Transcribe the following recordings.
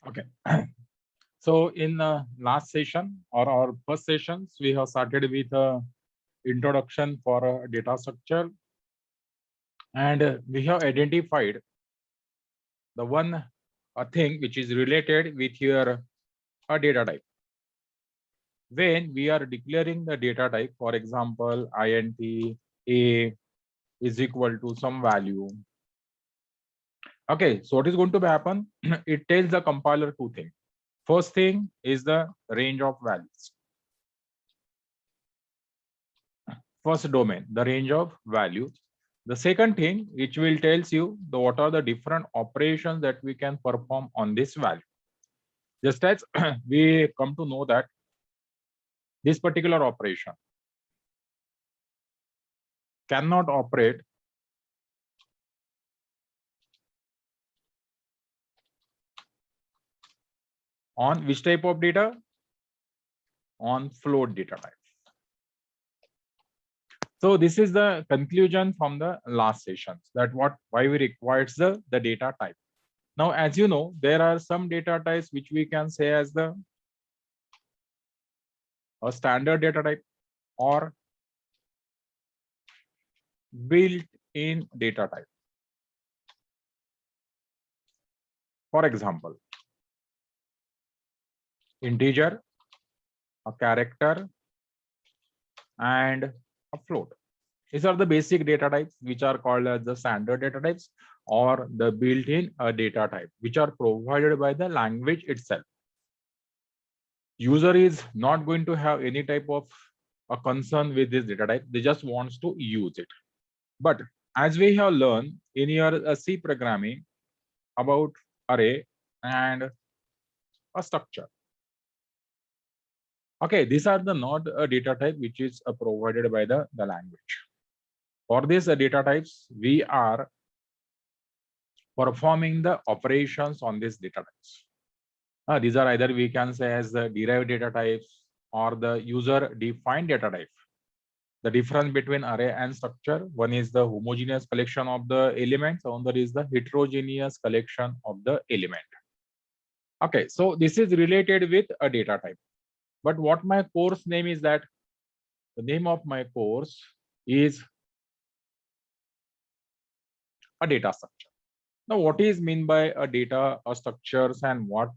Okay. So in the last session or our first sessions, we have started with introduction for data structure, and we have identified the one thing which is related with your data type. When we are declaring the data type, for example, int a is equal to some value. Okay, so what is going to happen? It tells the compiler two things. First thing is the range of values. First domain, the range of value. The second thing, which will tells you what are the different operations that we can perform on this value. Just as we come to know that this particular operation cannot operate on which type of data? On float data type. So this is the conclusion from the last sessions, that why we requires the data type. Now, as you know, there are some data types which we can say as the a standard data type or built-in data type. For example, integer, a character, and a float. These are the basic data types which are called as the standard data types or the built-in data type, which are provided by the language itself. User is not going to have any type of a concern with this data type. They just wants to use it. But as we have learned in your C programming about array and a structure. Okay, these are the not a data type which is provided by the language. For these data types, we are performing the operations on these data types. These are either we can say as the derived data types or the user defined data type. The difference between array and structure, one is the homogeneous collection of the elements, another is the heterogeneous collection of the element. Okay, so this is related with a data type. But what my course name is that? The name of my course is a data structure. Now, what is mean by a data structures and where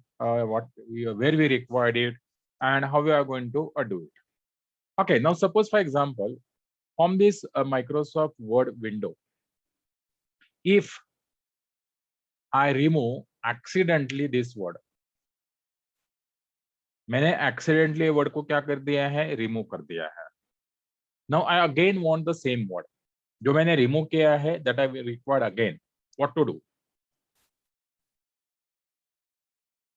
we required it and how we are going to do it. Okay, now suppose for example, from this Microsoft Word window, if I remove accidentally this word, मैंने accidentally word को क्या कर दिया है? Remove कर दिया है. Now I again want the same word. जो मैंने remove किया है, that I will require again. What to do?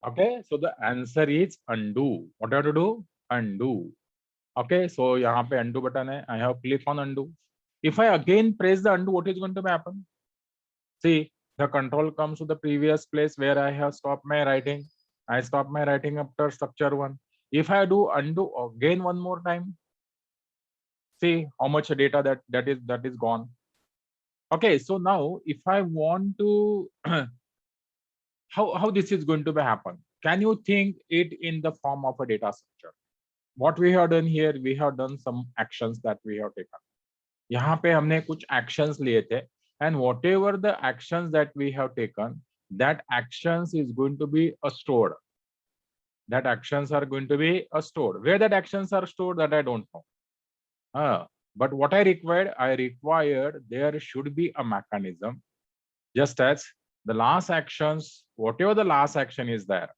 Okay, so the answer is undo. What do I have to do? Undo. Okay, so यहाँ पे undo button है. I have click on undo. If I again press the undo, what is going to happen? See, the control comes to the previous place where I have stopped my writing. I stop my writing after structure 1. If I do undo again one more time, see how much data that is gone. Okay, so now if I want to how this is going to be happen? Can you think it in the form of a data structure? What we have done here, we have done some actions that we have taken. यहाँ पे हमने कुछ actions लिए थे, and whatever the actions that we have taken, that actions is going to be stored. That actions are going to be stored. Where that actions are stored, that I don't know. But what I required there should be a mechanism, just as the last actions, whatever the last action is there.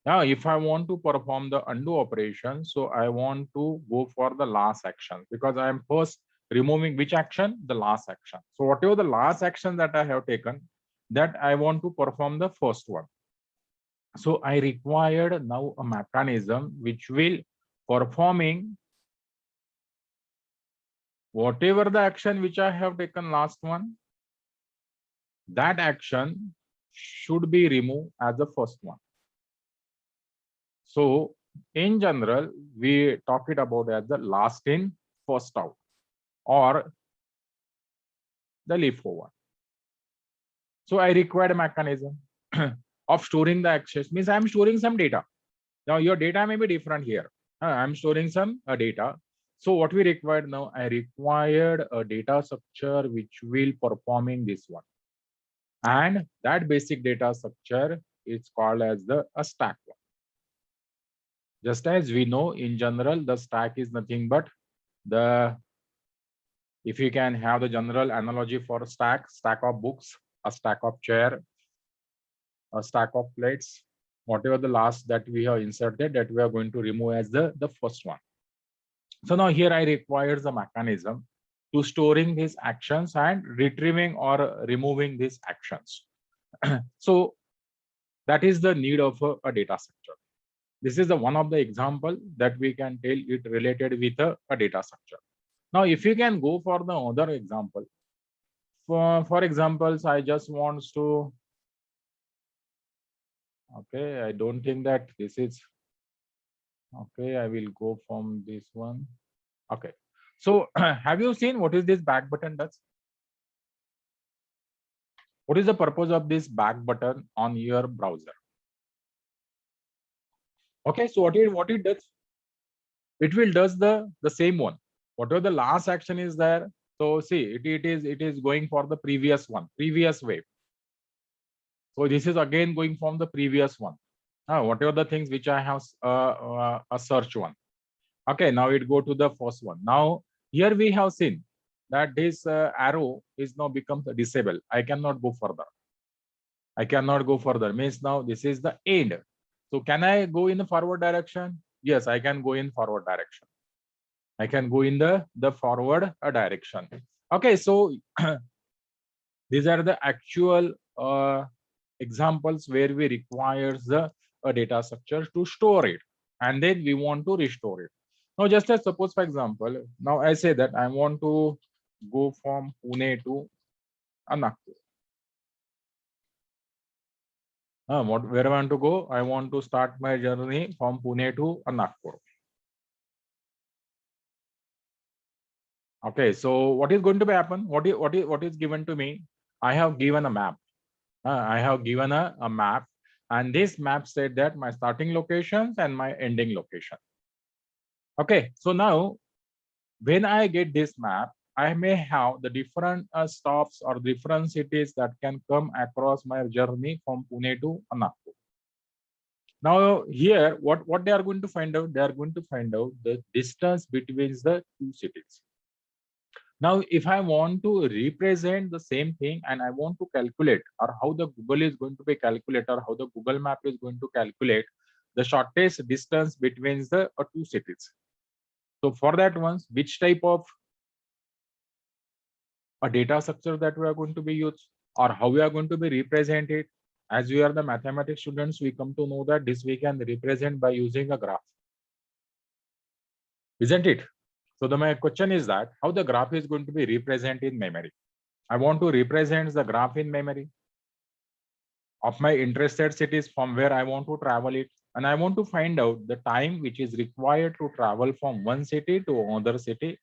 Now, if I want to perform the undo operation, so I want to go for the last action because I am first removing which action? The last action. So whatever the last action that I have taken, that I want to perform the first one. So I required now a mechanism which will performing whatever the action which I have taken last one, that action should be removed as the first one. So in general, we talk it about as the last in, first out, or the LIFO one. So I required a mechanism. of storing the access means I'm storing some data. Now your data may be different here. I'm storing some data. So what we required now, I required a data structure which will performing this one. And that basic data structure is called as the a stack one. Just as we know in general, the stack is nothing but the, if you can have the general analogy for a stack of books, a stack of chair, a stack of plates, whatever the last that we have inserted, that we are going to remove as the first one. So now here I require the mechanism to storing these actions and retrieving or removing these actions. So that is the need of a data structure. This is the one of the example that we can tell it related with a data structure. Now, if you can go for the other example, for examples, I just wants to, okay, I don't think that this is, okay, I will go from this one. Okay, so have you seen what is this back button does? What is the purpose of this back button on your browser? Okay, so what it does? It will does the same one. Whatever the last action is there. So see, it is going for the previous one, previous wave. So this is again going from the previous one. Whatever the things which I have a search one. Okay, now it go to the first one. Now here we have seen that this arrow is now becomes disabled. I cannot go further. I cannot go further. Means now this is the end. So can I go in the forward direction? Yes, I can go in forward direction. I can go in the forward direction. Okay, so these are the actual examples where we require the data structure to store it, and then we want to restore it. Now, just as suppose, for example, now I say that I want to go from Pune to Nagpur. Where I want to go? I want to start my journey from Pune to Nagpur. Okay, so what is going to be happen? What is given to me? I have given a map. I have given a map, and this map said that my starting locations and my ending location. Okay, so now when I get this map, I may have the different stops or different cities that can come across my journey from Pune to Nagpur. Now here, what they are going to find out? They are going to find out the distance between the two cities. Now, if I want to represent the same thing and I want to calculate, or how the Google is going to be calculate, or how the Google map is going to calculate the shortest distance between the two cities. So for that ones, which type of a data structure that we are going to be used, or how we are going to be represented? As we are the mathematics students, we come to know that this we can represent by using a graph, isn't it? So my question is that how the graph is going to be represented in memory. I want to represent the graph in memory of my interested cities from where I want to travel it. And I want to find out the time which is required to travel from one city to another city.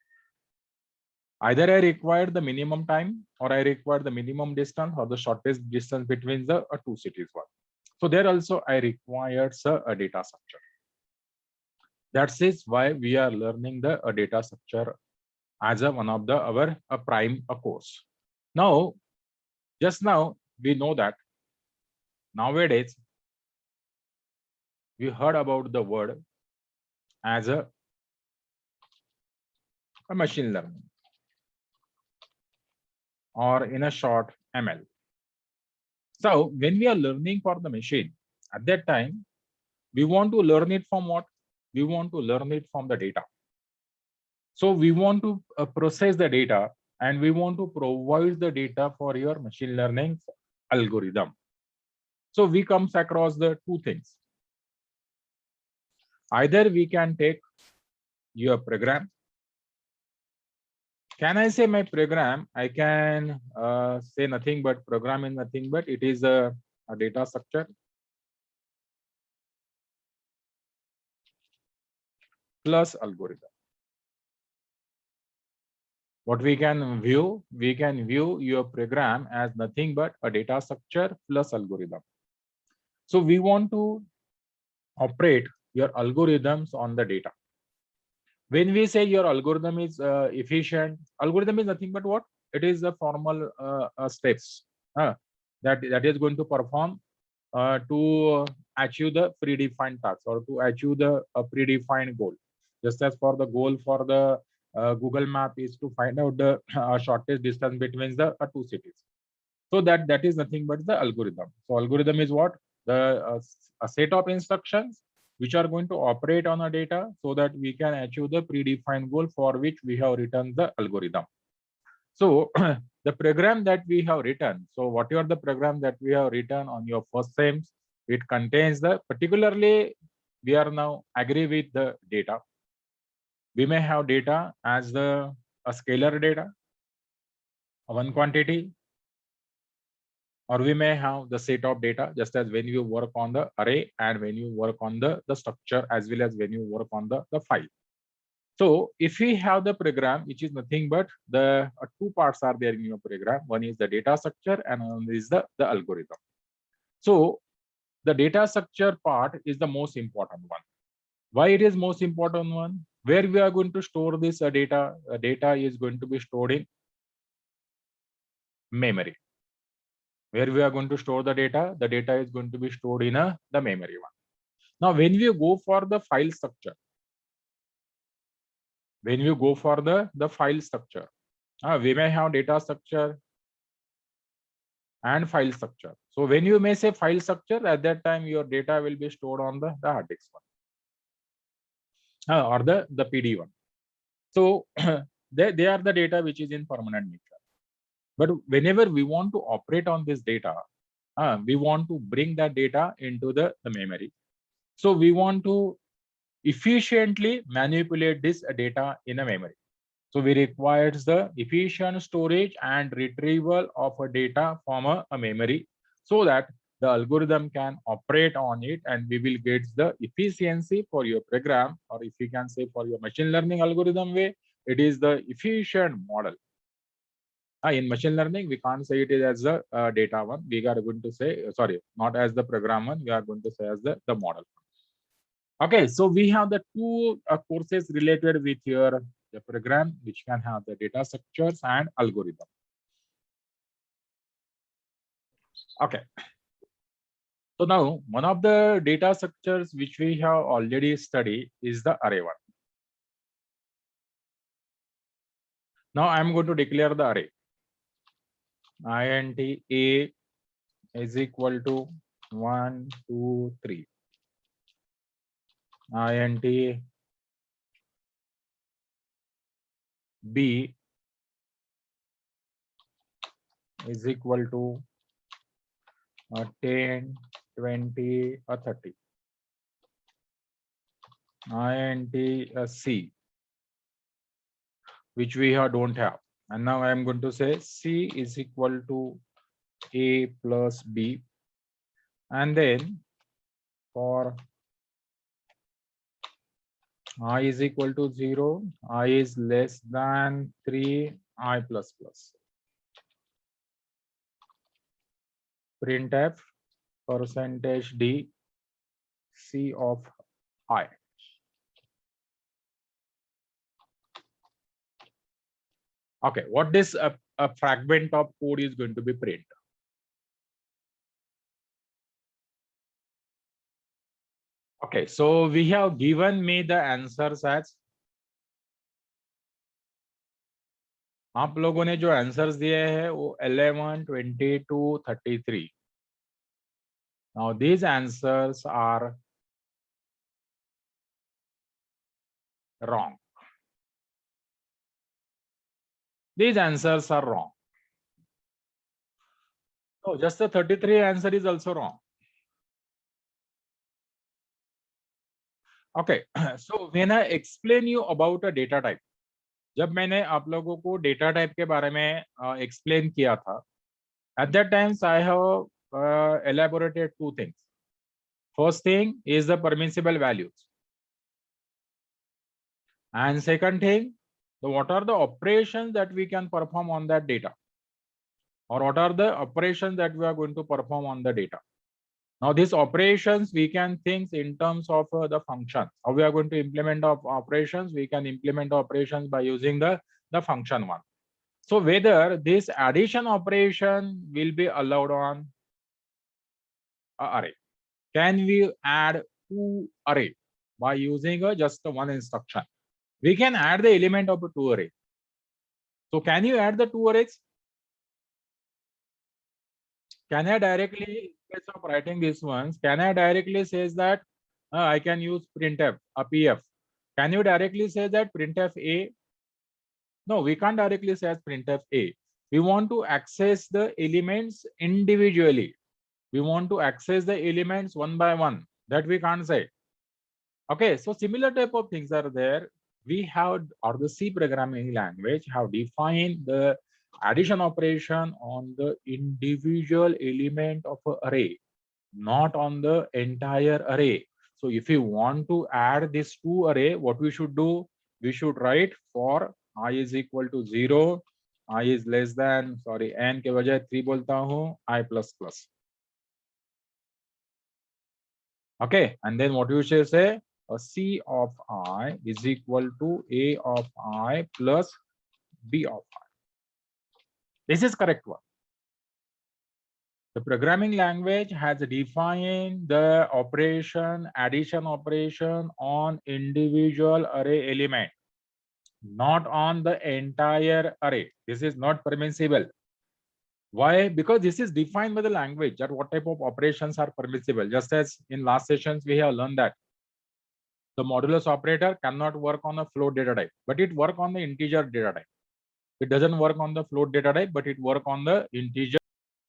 Either I require the minimum time, or I require the minimum distance, or the shortest distance between the two cities. So there also I required a data structure. That is why we are learning the data structure as one of the our prime course. Now, just now we know that nowadays we heard about the word as a machine learning, or in a short ML. So when we are learning for the machine, at that time we want to learn it from what? We want to learn it from the data. So we want to process the data, and we want to provide the data for your machine learning algorithm. So we comes across the two things. Either we can take your program. Can I say my program? I can say nothing but program is nothing but it is a data structure plus algorithm. What we can view your program as nothing but a data structure plus algorithm. So we want to operate your algorithms on the data. When we say your algorithm is efficient, algorithm is nothing but what? It is the formal steps that is going to perform to achieve the predefined task or to achieve the predefined goal. Just as for the goal for the Google Map is to find out the shortest distance between the two cities. So that is nothing but the algorithm. So algorithm is what? A set of instructions which are going to operate on a data so that we can achieve the predefined goal for which we have written the algorithm. So the program that we have written, so whatever the program that we have written on your first SEMS, it contains the particularly we are now agree with the data. We may have data as the a scalar data, one quantity, or we may have the set of data, just as when you work on the array and when you work on the structure, as well as when you work on the file. So if we have the program, which is nothing but the two parts are there in your program. One is the data structure and one is the algorithm. So the data structure part is the most important one. Why it is most important one? Where we are going to store this data? Data is going to be stored in memory. Where we are going to store the data is going to be stored in the memory one. Now, when we go for the file structure, we may have data structure and file structure. So when you may say file structure, at that time your data will be stored on the hard disk one or the PD one. So they are the data which is in permanent nature. But whenever we want to operate on this data, we want to bring that data into the memory. So we want to efficiently manipulate this data in a memory. So we require the efficient storage and retrieval of a data from a memory so that the algorithm can operate on it and we will get the efficiency for your program, or if you can say for your machine learning algorithm way, it is the efficient model. In machine learning, we can't say it is as the data one. We are going to say, sorry, not as the program one, we are going to say as the model. Okay, so we have the two courses related with your the program, which can have the data structures and algorithm. Okay. So now one of the data structures which we have already studied is the array one. Now I'm going to declare the array. Int A is equal to 1, 2, 3. Int B is equal to 10, 20, or 30. Int C, which we don't have. And now I am going to say C is equal to A plus B. And then for I is equal to 0, I is less than 3, I plus plus. Printf percentage D C of I. Okay, what this a fragment of code is going to be print? Okay, so we have given me the answers as आप लोगों ने जो answers दिए हैं वो 11, 22, 33. Now these answers are wrong. These answers are wrong. No, just the 33 answer is also wrong. Okay, so when I explain you about a data type, जब मैंने आप लोगों को डेटा टाइप के बारे में एक्सप्लेन किया था, at that times I have elaborated two things. First thing is the permissible values, and second thing, what are the operations that we can perform on that data, or what are the operations that we are going to perform on the data. Now these operations we can think in terms of the functions. How we are going to implement of operations? We can implement operations by using the function one. So whether this addition operation will be allowed on a array. Can we add two array by using just one instruction? We can add the element of a two array. So can you add the two arrays? Can I directly, instead of writing these ones, can I directly says that I can use printf, a pf? Can you directly say that printf a? No, we can't directly say as printf a. We want to access the elements individually. We want to access the elements one by one. That we can't say. Okay, so similar type of things are there. We have, or the C programming language have defined the addition operation on the individual element of an array, not on the entire array. So if you want to add this two array, what we should do? We should write for I is equal to 0, I is less than, sorry, n के बजाय 3 बोलता हूँ, I plus plus. Okay, and then what you should say? A C of I is equal to A of I plus B of I. This is correct one. The programming language has defined the operation, addition operation on individual array element, not on the entire array. This is not permissible. Why? Because this is defined by the language that what type of operations are permissible. Just as in last sessions, we have learned that the modulus operator cannot work on a float data type, but it work on the integer data type. It doesn't work on the float data type, but it work on the integer